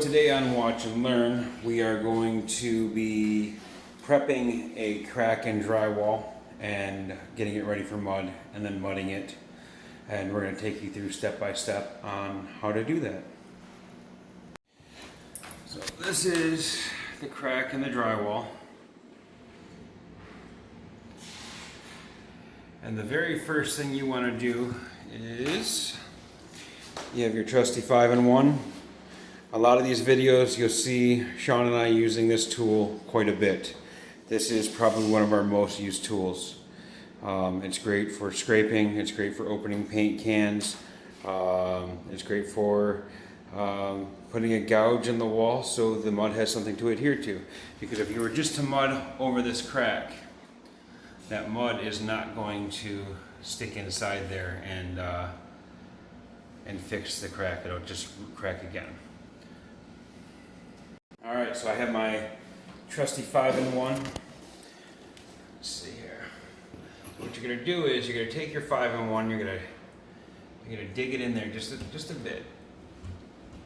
today on Watch and Learn, we are going to be prepping a crack in drywall and getting it ready for mud and then mudding it. And we're going to take you through step by step on how to do that. So this is the crack in the drywall. And the very first thing you want to do is you have your trusty 5-in-1. A lot of these videos you'll see Sean and I using this tool quite a bit. This is probably one of our most used tools. It's great for scraping, it's great for opening paint cans, it's great for putting a gouge in the wall so the mud has something to adhere to. Because if you were just to mud over this crack, that mud is not going to stick inside there and fix the crack. It'll just crack again. Alright, so I have my trusty 5-in-1. Let's see here. So what you're going to do is you're going to take your 5-in-1, you're going to dig it in there just a bit.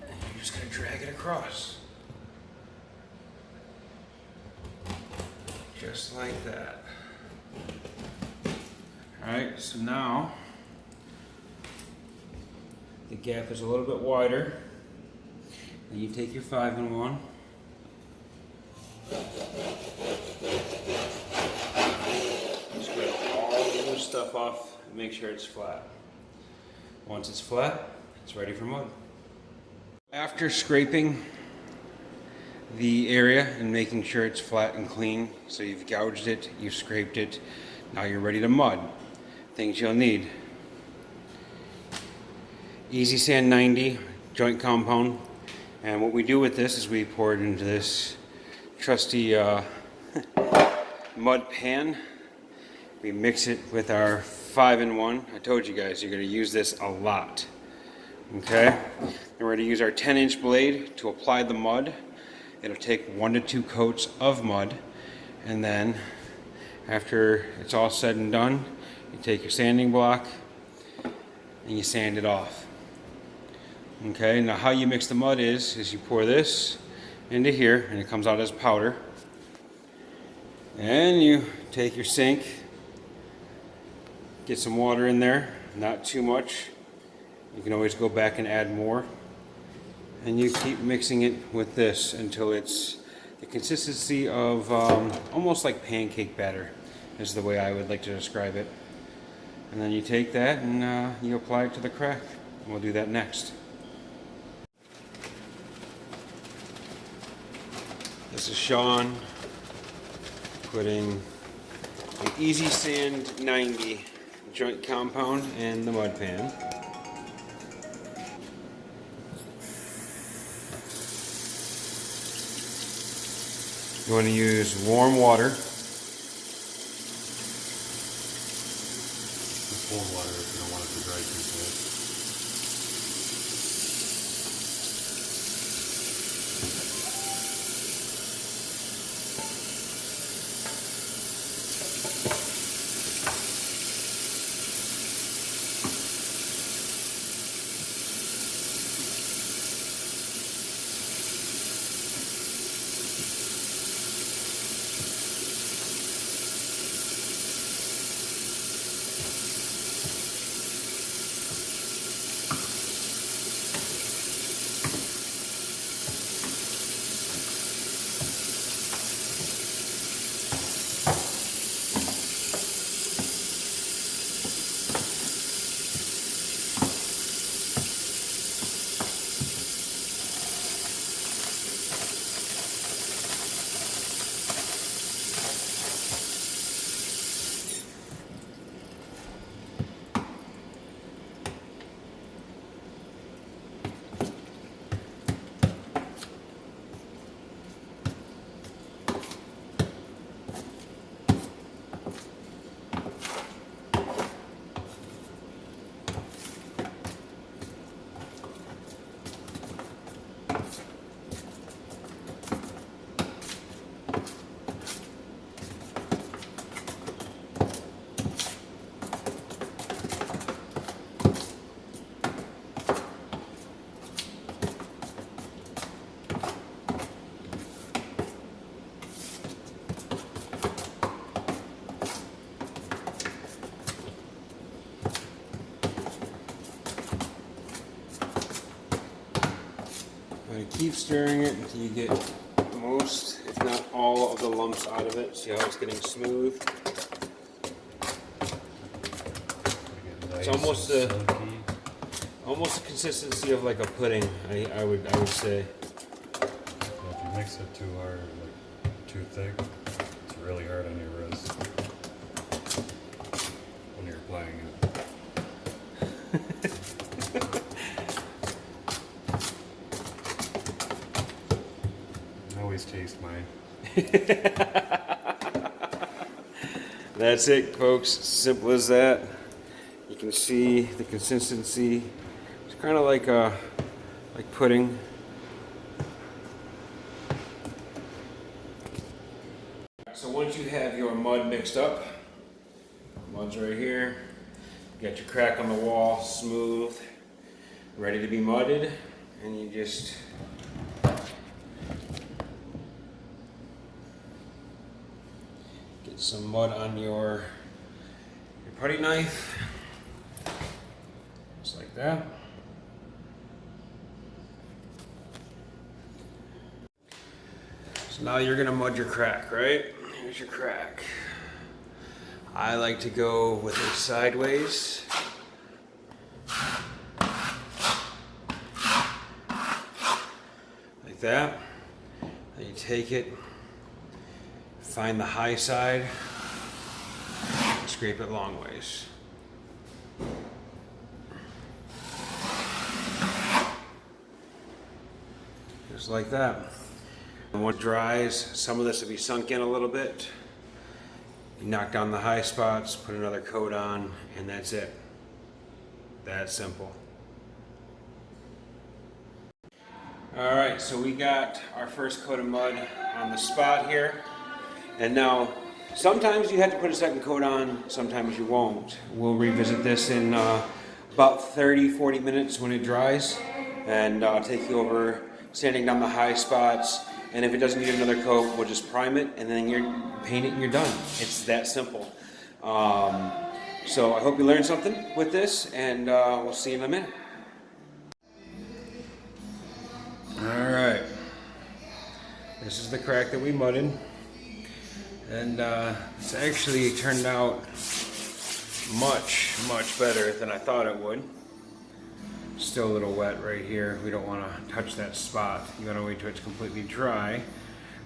And you're just going to drag it across. Just like that. Alright, so now the gap is a little bit wider. Then you take your 5-in-1. Scrape all the loose stuff off and make sure it's flat. Once it's flat, it's ready for mud. After scraping the area and making sure it's flat and clean, so you've gouged it, you've scraped it, now you're ready to mud. Things you'll need: Easy Sand 90 joint compound, and what we do with this is we pour it into this trusty mud pan. We mix it with our 5-in-1. I told you guys you're going to use this a lot. Okay, and we're going to use our 10-inch blade to apply the mud. It'll take 1 to 2 coats of mud, and then after it's all said and done, you take your sanding block and you sand it off. Okay, now how you mix the mud is you pour this into here and it comes out as powder. And you take your sink, get some water in there, not too much. You can always go back and add more. And you keep mixing it with this until it's the consistency of almost like pancake batter, is the way I would like to describe it. And then you take that and you apply it to the crack. We'll do that next. This is Sean putting the Easy Sand 90 joint compound in the mud pan. You want to use warm water. Cold water if you don't want it to dry too fast. keep stirring it until you get most, if not all, of the lumps out of it. See how it's getting smooth? It's almost almost the consistency of like a pudding. I would say. If you mix it too hard, like too thick, it's really hard on your wrist when you're applying it. I always taste mine. That's it, folks. Simple as that. You can see the consistency. It's kind of like pudding. So once you have your mud mixed up, mud's right here. You got your crack on the wall, smooth, ready to be mudded, and you just get some mud on your putty knife, just like that. So now you're gonna mud your crack, right? Here's your crack. I like to go with it sideways. Like that. Then you take it, find the high side, and scrape it long ways. Just like that. And when it dries, some of this will be sunk in a little bit. You knock down the high spots, put another coat on, and that's it. That simple. All right, so we got our first coat of mud on the spot here. And now, sometimes you have to put a second coat on, sometimes you won't. We'll revisit this in about 30-40 minutes when it dries, and I'll take you over sanding down the high spots. And if it doesn't need another coat, we'll just prime it, and then you paint it and you're done. It's that simple. So I hope you learned something with this, and we'll see you in a minute. All right. This is the crack that we mudded. And it's actually turned out much, much better than I thought it would. Still a little wet right here. We don't want to touch that spot. You want to wait till it's completely dry.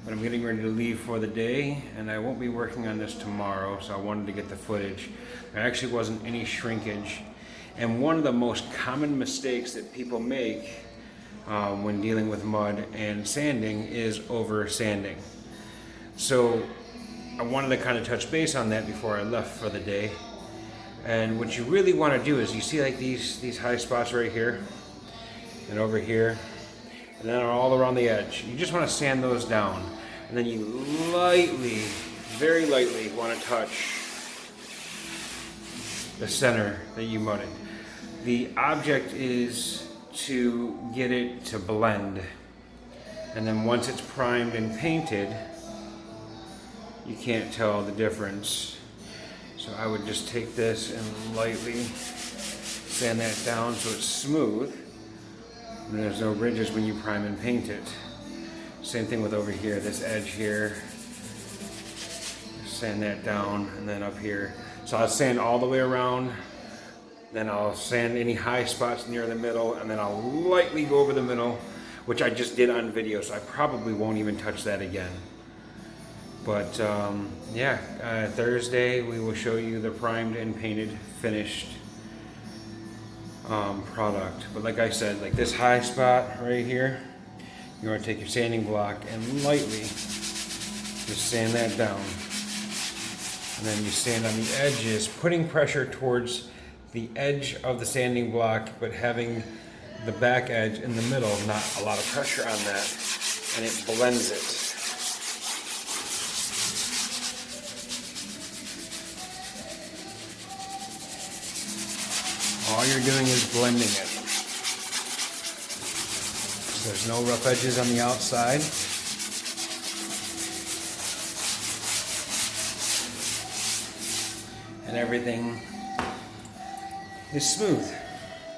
But I'm getting ready to leave for the day, and I won't be working on this tomorrow, so I wanted to get the footage. There actually wasn't any shrinkage. And one of the most common mistakes that people make when dealing with mud and sanding is over sanding. So I wanted to kind of touch base on that before I left for the day. And what you really want to do is, you see like these high spots right here and over here, and then all around the edge. You just want to sand those down, and then you lightly, very lightly, want to touch the center that you mudded. The object is to get it to blend, and then once it's primed and painted, you can't tell the difference. So I would just take this and lightly sand that down so it's smooth, and there's no ridges when you prime and paint it. Same thing with over here, this edge here. Sand that down, and then up here. So I'll sand all the way around, then I'll sand any high spots near the middle, and then I'll lightly go over the middle, which I just did on video, so I probably won't even touch that again. But yeah, Thursday we will show you the primed and painted finished product. But like I said, like this high spot right here, you want to take your sanding block and lightly just sand that down. And then you sand on the edges, putting pressure towards the edge of the sanding block, but having the back edge in the middle, not a lot of pressure on that, and it blends it. All you're doing is blending it. So there's no rough edges on the outside. And everything is smooth.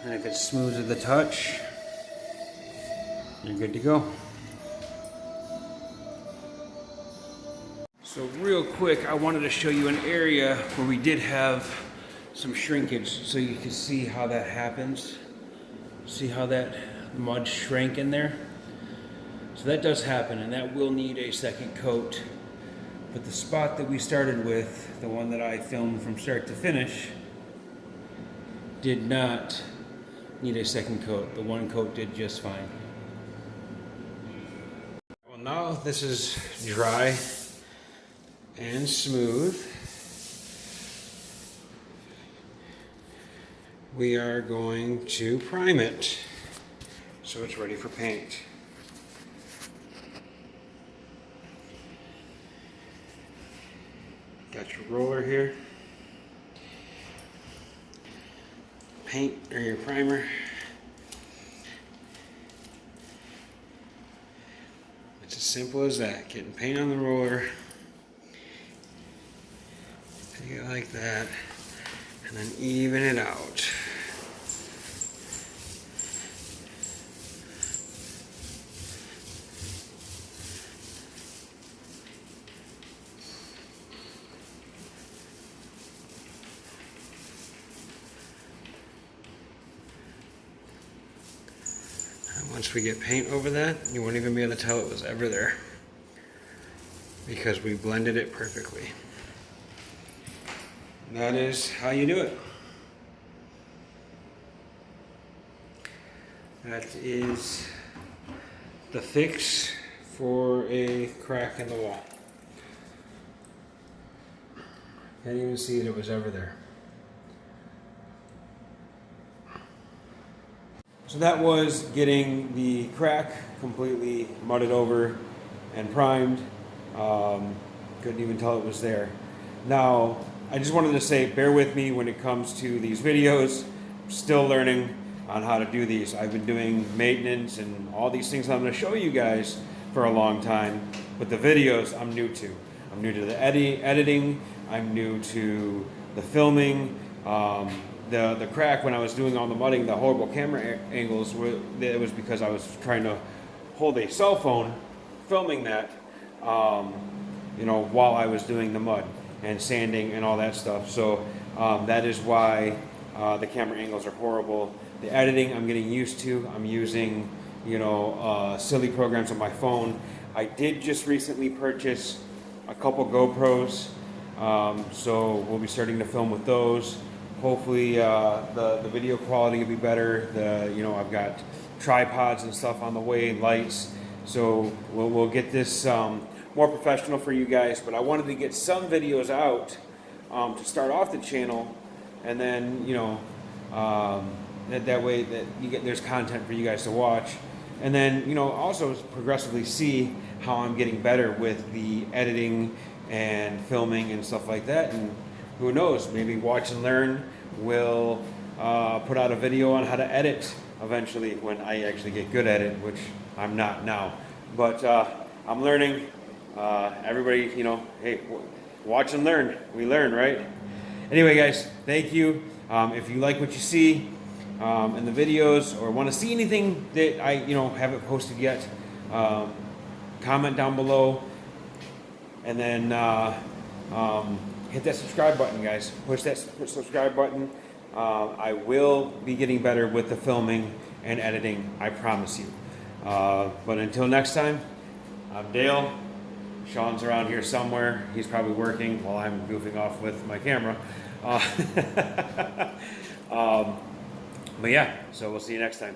And if it's smooth to the touch, you're good to go. So real quick, I wanted to show you an area where we did have some shrinkage so you can see how that happens. See how that mud shrank in there? So that does happen, and that will need a second coat. But the spot that we started with, the one that I filmed from start to finish, did not need a second coat. The one coat did just fine. Well, now this is dry and smooth. We are going to prime it so it's ready for paint. Got your roller here. Paint or your primer. It's as simple as that. Getting paint on the roller. Take it like that. And then even it out. And once we get paint over that, you won't even be able to tell it was ever there, because we blended it perfectly. That is how you do it. That is the fix for a crack in the wall. Can't even see that it was ever there. So that was getting the crack completely mudded over and primed. Couldn't even tell it was there. Now, I just wanted to say, bear with me when it comes to these videos. I'm still learning on how to do these. I've been doing maintenance and all these things I'm going to show you guys for a long time, but the videos I'm new to. I'm new to the editing, I'm new to the filming. The crack when I was doing all the mudding, the horrible camera angles, it was because I was trying to hold a cell phone, filming that, while I was doing the mud and sanding and all that stuff. So that is why the camera angles are horrible. The editing I'm getting used to. I'm using, silly programs on my phone. I did just recently purchase a couple GoPros, so we'll be starting to film with those. Hopefully the video quality will be better. I've got tripods and stuff on the way, lights. So we'll get this more professional for you guys. But I wanted to get some videos out to start off the channel, and then that way that there's content for you guys to watch, and then also progressively see how I'm getting better with the editing and filming and stuff like that. And who knows, maybe Watch and Learn will put out a video on how to edit eventually when I actually get good at it, which I'm not now. But I'm learning. Everybody, hey, watch and learn. We learn, right? Anyway, guys, thank you. If you like what you see in the videos or want to see anything that I, haven't posted yet, comment down below. And then hit that subscribe button, guys. Push that subscribe button. I will be getting better with the filming and editing, I promise you. But until next time, I'm Dale. Sean's around here somewhere. He's probably working while I'm goofing off with my camera. But yeah, so we'll see you next time.